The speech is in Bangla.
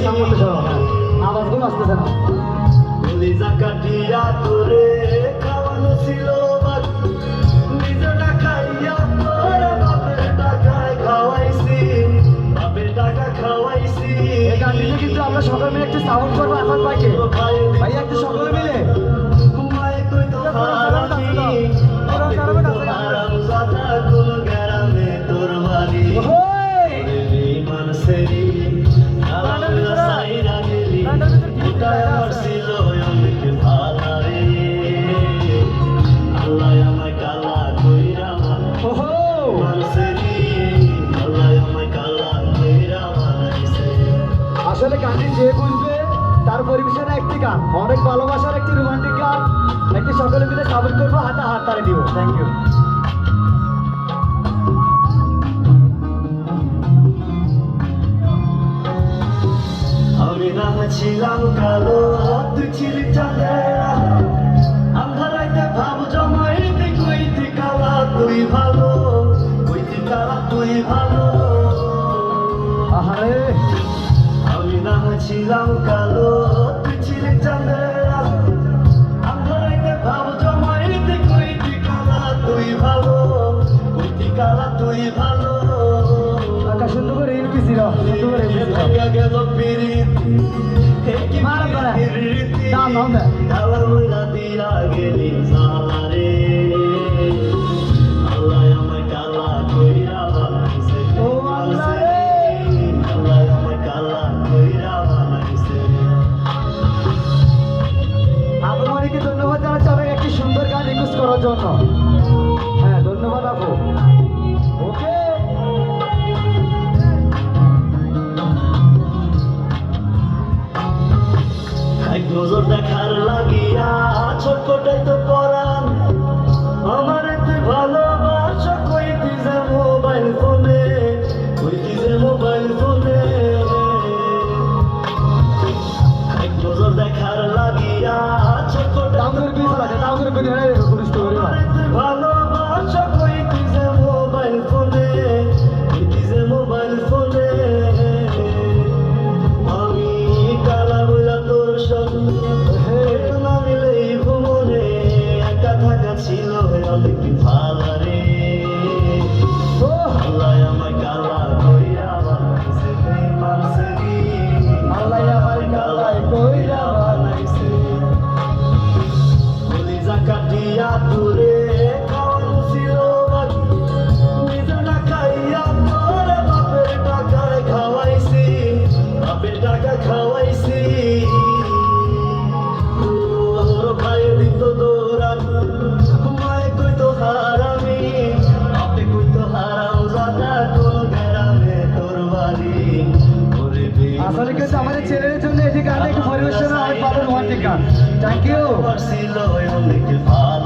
সামনে সরো, আওয়াজগুলো আসতেছে না। কলিজা কাটিয়া তোরে খাওয়ানো ছিল বাকি, নিজে না খাইয়া তোরে বাপের টাকায় খাওয়াইছি, বাপের টাকা খাওয়াইছি। এই গানটিতে কিন্তু আমরা সকলে মিলে একটু সাউন্ড করবো আসাদ ভাইকে। ভাই একটু সকলে মিলে ঘুমায় কই তো হারামি, হারামজাদা কোন গ্রামে তোর বাড়ি। মানুষেরই আলাদা সাইরা গেলি, ওটাই আমার ছিল অনেক ভালো রে। আল্লাহ আমায় কালা কইরা মানুষেরই, আল্লাহ আমায় কালা কইরা বানাইছে। আসলে গানটি যে বুঝবে তার পরিবেশনে একটি গান, অনেক ভালোবাসার একটি রোমান্টিক গান, একটি সকলে মিলে সাপোর্ট করবো, হাতে হাত তাড়ি দিব। Thank you. আমি না ছিলাম কালো, তুই ছিলি চাঁদেরা, আন্ধারাইতে ভাব জমাইতে কইতে কালা তুই ভালো, কইতে কালা তুই ভালো। আহারে আমি না ছিলাম কালো, তুই ছিলি চাঁদেরা, আন্ধারাইতে ভাব জমাইতে কইতে কালা তুই ভালো, কইতে কালা তুই ভালো। আকাশ সুন্দর করে ইনপিছিল, সুন্দর করে ইনপিছিল। গেল পিরিত মার করে দাম দাম দে। আল্লাহ মইরা দিয়া গেলি সালারে, আল্লাহ আমায় কালা কইরা বানাইছে। ও আল্লাহ রে, আল্লাহ আমায় কালা কইরা বানাইছে। আপনাদেরকে ধন্যবাদ জানাচ্ছি আমাকে একটি সুন্দর গান রিকোয়েস্ট করার জন্য। হ্যাঁ ধন্যবাদ আপু। ওকে এক নজর দেখার লাগিয়া ছোটটাই তো পরান, আমার তুই ভালোবাসা কইতি যে মোবাইল ফোনে, কইতি যে মোবাইল ফোনে। এক নজর দেখার লাগিয়া ছোটটাই দাম তো করে কি চালাচ্ছে, দাম করে কি হয় পুলিশ তো করে। আমার তুই ভালোবাসা কইতি যে মোবাইল ফোনে, কইতি যে মোবাইল ফোনে। আমি কালা বইলা তোর সঙ্গে না মিলে ভুবনে, একা থাকা ছিল অনেক ভালো রে। ও আল্লাহ আমায় কালা কইরা বানাইছে, মানুষেরই আল্লাহ আমার কালাই কইরা বানাইছে। কলিজা কাটিয়া তোরে খাওয়ানো ছিল বাকি, নিজে না খাইয়া তোরে বাপের টাকায় খাওয়াইছি, বাপের টাকা খাওয়াইছি। ওর ভাইয়ে দিত দৌড়ান, মায়ে কইতো হারামি, বাপে কইতো হারামজাদা কোন গ্রামে তোর বাড়ি। ওরে আসলে কিন্তু আমাদের ছেলেদের জন্য এটি গানটা একটু পরিবেশনা অনেক ভালো রোমান্টিক গান। Thank you. ছিল অনেক ভালো।